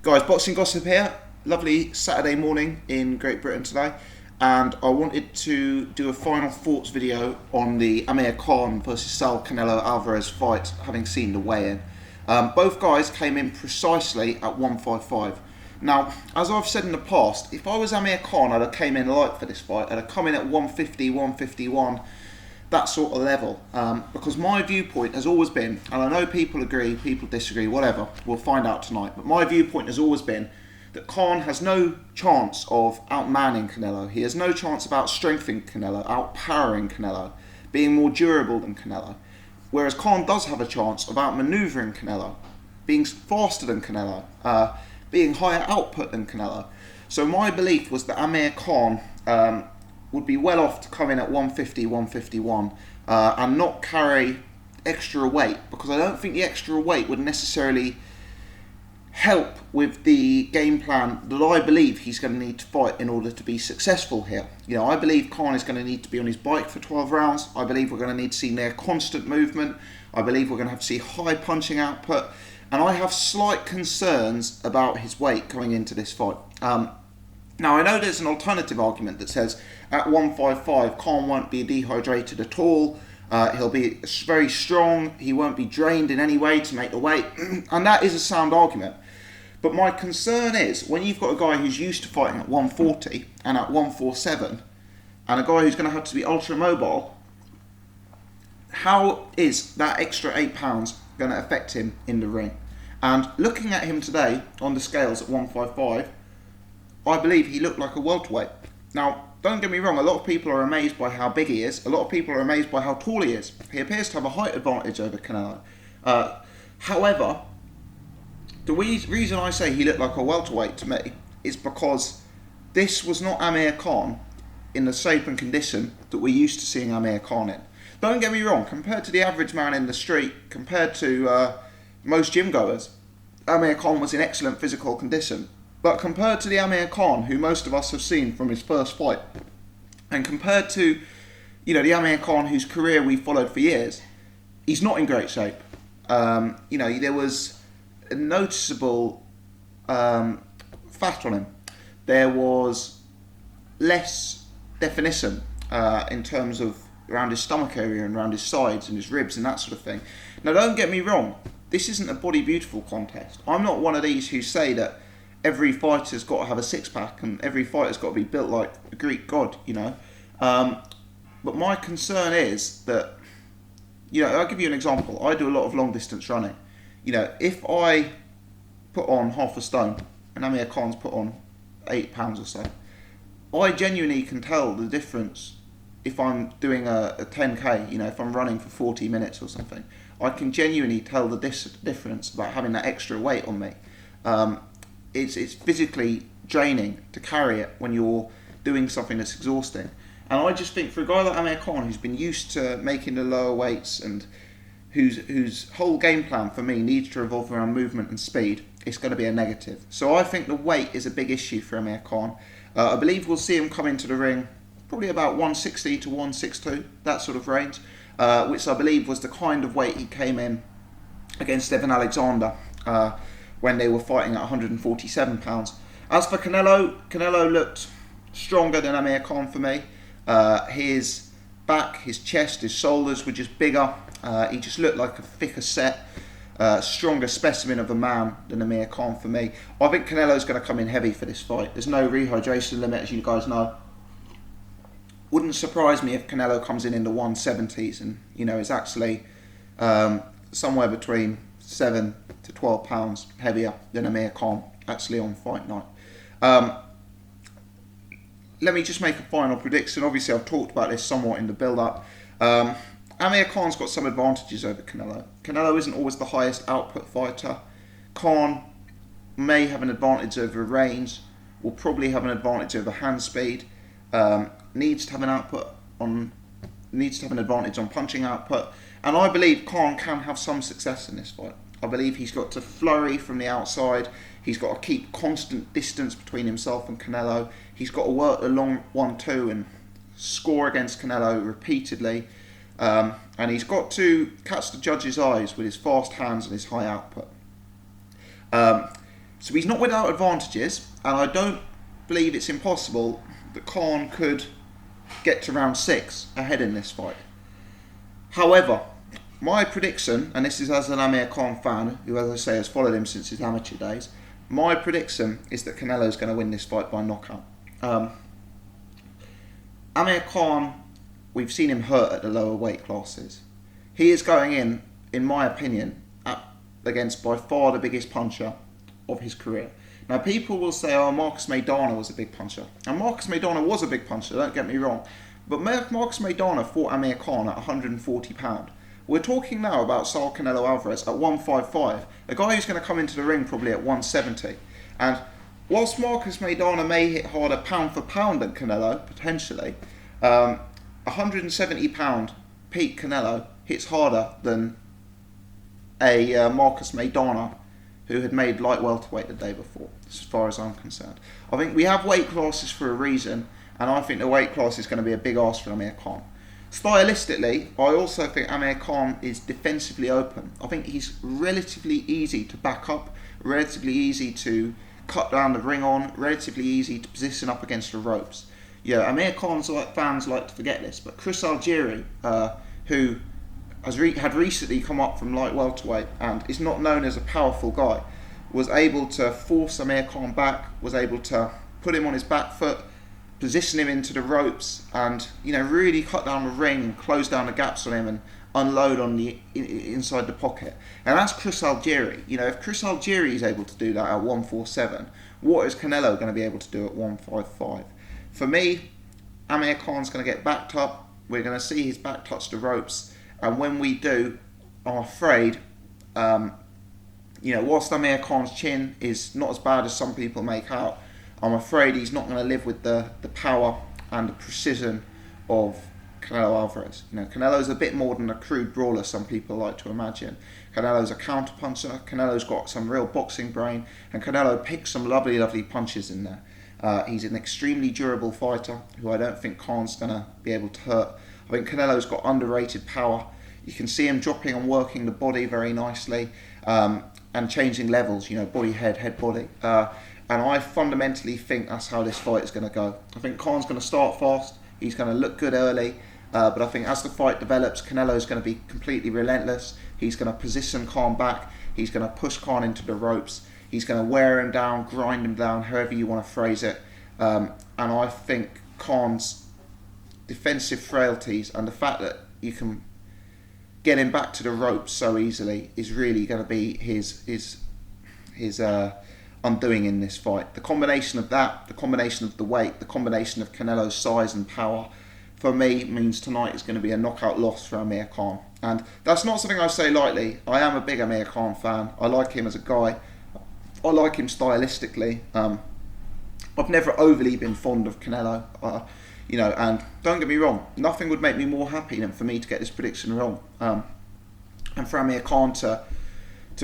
Guys, boxing gossip here. Lovely Saturday morning in Great Britain today, and I wanted to do a final thoughts video on the Amir Khan versus Saul Canelo Alvarez fight, having seen the weigh-in. Both guys came in precisely at 155. Now, as I've said in the past, if I was Amir Khan, I'd have came in light for this fight. I'd have come in at 150, 151, that sort of level. Because my viewpoint has always been, and I know people agree, people disagree, whatever, we'll find out tonight, but my viewpoint has always been that Khan has no chance of outmanning Canelo. He has no chance of outstrengthening Canelo, outpowering Canelo, being more durable than Canelo. Whereas Khan does have a chance of outmaneuvering Canelo, being faster than Canelo, being higher output than Canelo. So my belief was that Amir Khan would be well off to come in at 150, 151 and not carry extra weight, because I don't think the extra weight would necessarily help with the game plan that I believe he's going to need to fight in order to be successful here. You know, I believe Khan is going to need to be on his bike for 12 rounds. I believe we're going to need to see near constant movement. I believe we're going to have to see high punching output, and I have slight concerns about his weight coming into this fight. Now, I know there's an alternative argument that says at 155, Khan won't be dehydrated at all. He'll be very strong. He won't be drained in any way to make the weight. And that is a sound argument. But my concern is when you've got a guy who's used to fighting at 140 and at 147, and a guy who's going to have to be ultra mobile, how is that extra 8 pounds going to affect him in the ring? And looking at him today on the scales at 155, I believe he looked like a welterweight. Now, don't get me wrong, a lot of people are amazed by how big he is. A lot of people are amazed by how tall he is. He appears to have a height advantage over Canelo. However, the reason I say he looked like a welterweight to me is because this was not Amir Khan in the shape and condition that we're used to seeing Amir Khan in. Don't get me wrong, compared to the average man in the street, compared to most gym goers, Amir Khan was in excellent physical condition. But compared to the Amir Khan who most of us have seen from his first fight, and compared to, you know, the Amir Khan whose career we followed for years, he's not in great shape. You know, there was a noticeable fat on him. There was less definition in terms of around his stomach area and around his sides and his ribs and that sort of thing. Now, don't get me wrong, this isn't a body beautiful contest. I'm not one of these who say that every fighter's got to have a six-pack and every fighter's got to be built like a Greek god, you know. But my concern is that, you know, I'll give you an example. I do a lot of long-distance running. You know, if I put on half a stone and Amir Khan's put on 8 pounds or so, I genuinely can tell the difference if I'm doing a 10k, you know, if I'm running for 40 minutes or something. I can genuinely tell the difference about having that extra weight on me. It's physically draining to carry it when you're doing something that's exhausting. And I just think for a guy like Amir Khan, who's been used to making the lower weights and whose whole game plan for me needs to revolve around movement and speed, it's going to be a negative. So I think the weight is a big issue for Amir Khan. I believe we'll see him come into the ring probably about 160 to 162, that sort of range, which I believe was the kind of weight he came in against Evan Alexander when they were fighting at 147 pounds. As for Canelo, Canelo looked stronger than Amir Khan for me. His back, his chest, his shoulders were just bigger. He just looked like a thicker set, stronger specimen of a man than Amir Khan for me. I think Canelo's going to come in heavy for this fight. There's no rehydration limit, as you guys know. Wouldn't surprise me if Canelo comes in the 170s and, you know, is actually somewhere between 7 to 12 pounds heavier than Amir Khan actually on fight night. Let me just make a final prediction. Obviously, I've talked about this somewhat in the build-up. Amir Khan's got some advantages over Canelo. Canelo isn't always the highest output fighter. Khan may have an advantage over range, will probably have an advantage over hand speed. Needs to have an advantage on punching output, and I believe Khan can have some success in this fight. I believe he's got to flurry from the outside. He's got to keep constant distance between himself and Canelo. He's got to work the long 1-2 and score against Canelo repeatedly. And he's got to catch the judge's eyes with his fast hands and his high output. So he's not without advantages, and I don't believe it's impossible that Khan could get to round 6 ahead in this fight. However, my prediction, and this is as an Amir Khan fan, who, as I say, has followed him since his amateur days, my prediction is that Canelo's going to win this fight by knockout. Amir Khan, we've seen him hurt at the lower weight classes. He is going in my opinion, against by far the biggest puncher of his career. Now, people will say, oh, Marcus Maidana was a big puncher. And Marcus Maidana was a big puncher, don't get me wrong. But Marcus Maidana fought Amir Khan at £140. We're talking now about Saul Canelo Alvarez at 155, a guy who's going to come into the ring probably at 170. And whilst Marcus Maidana may hit harder pound for pound than Canelo, potentially, £170 Pete Canelo hits harder than a Marcus Maidana who had made light welterweight the day before, as far as I'm concerned. I think we have weight classes for a reason, and I think the weight class is going to be a big ask for Amir Khan. Stylistically, I also think Amir Khan is defensively open. I think he's relatively easy to back up, relatively easy to cut down the ring on, relatively easy to position up against the ropes. Yeah, Amir Khan's fans like to forget this, but Chris Algieri, who had recently come up from light welterweight and is not known as a powerful guy, was able to force Amir Khan back, was able to put him on his back foot, position him into the ropes, and really cut down the ring and close down the gaps on him and unload on the inside the pocket. And that's Chris Algieri. If Chris Algieri is able to do that at 147, what is Canelo going to be able to do at 155? For me, Amir Khan's going to get backed up. We're going to see his back touch the ropes. And when we do, I'm afraid, whilst Amir Khan's chin is not as bad as some people make out, I'm afraid he's not going to live with the power and the precision of Canelo Alvarez. Canelo's a bit more than a crude brawler some people like to imagine. Canelo's a counter-puncher, Canelo's got some real boxing brain, and Canelo picks some lovely, lovely punches in there. He's an extremely durable fighter who I don't think Khan's going to be able to hurt. I think Canelo's got underrated power. You can see him dropping and working the body very nicely, and changing levels, body, head, body. And I fundamentally think that's how this fight is going to go. I think Khan's going to start fast, he's going to look good early, but I think as the fight develops, Canelo's going to be completely relentless. He's going to position Khan back, he's going to push Khan into the ropes, he's going to wear him down, grind him down, however you want to phrase it. And I think Khan's defensive frailties and the fact that you can get him back to the ropes so easily is really going to be his undoing in this fight. The combination of that, the combination of the weight, the combination of Canelo's size and power, for me, means tonight is going to be a knockout loss for Amir Khan. And that's not something I say lightly. I am a big Amir Khan fan. I like him as a guy. I like him stylistically. I've never overly been fond of Canelo. And don't get me wrong, nothing would make me more happy than for me to get this prediction wrong. And for Amir Khan to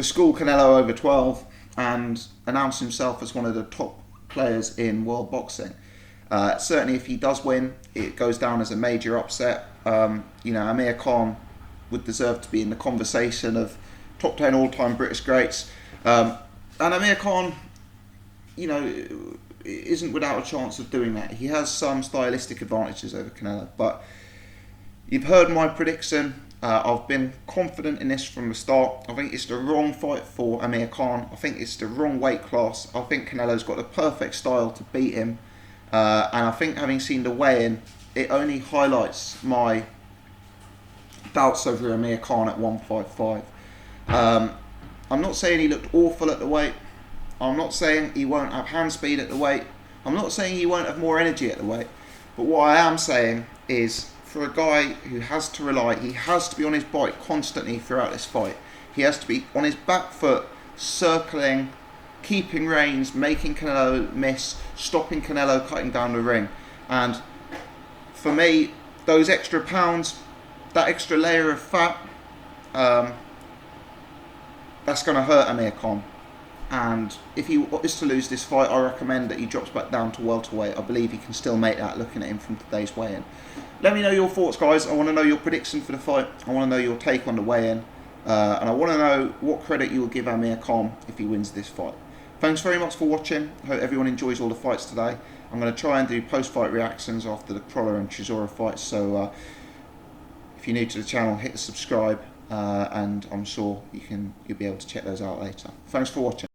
school Canelo over 12 and announce himself as one of the top players in world boxing. Certainly if he does win, it goes down as a major upset. Amir Khan would deserve to be in the conversation of top 10 all-time British greats. And Amir Khan, isn't without a chance of doing that. He has some stylistic advantages over Canelo, but you've heard my prediction. I've been confident in this from the start. I think it's the wrong fight for Amir Khan. I think it's the wrong weight class. I think Canelo's got the perfect style to beat him. And I think having seen the weigh-in, it only highlights my doubts over Amir Khan at 155. I'm not saying he looked awful at the weight. I'm not saying he won't have hand speed at the weight. I'm not saying he won't have more energy at the weight. But what I am saying is, for a guy who has to rely, he has to be on his bike constantly throughout this fight. He has to be on his back foot, circling, keeping reins, making Canelo miss, stopping Canelo cutting down the ring. And for me, those extra pounds, that extra layer of fat, that's going to hurt Amir Khan. And if he is to lose this fight, I recommend that he drops back down to welterweight. I believe he can still make that, looking at him from today's weigh-in. Let me know your thoughts, guys. I want to know your prediction for the fight. I want to know your take on the weigh-in. And I want to know what credit you will give Amir Khan if he wins this fight. Thanks very much for watching. Hope everyone enjoys all the fights today. I'm going to try and do post-fight reactions after the Prowler and Chisora fights, so if you're new to the channel, hit the subscribe, and I'm sure you'll be able to check those out later. Thanks for watching.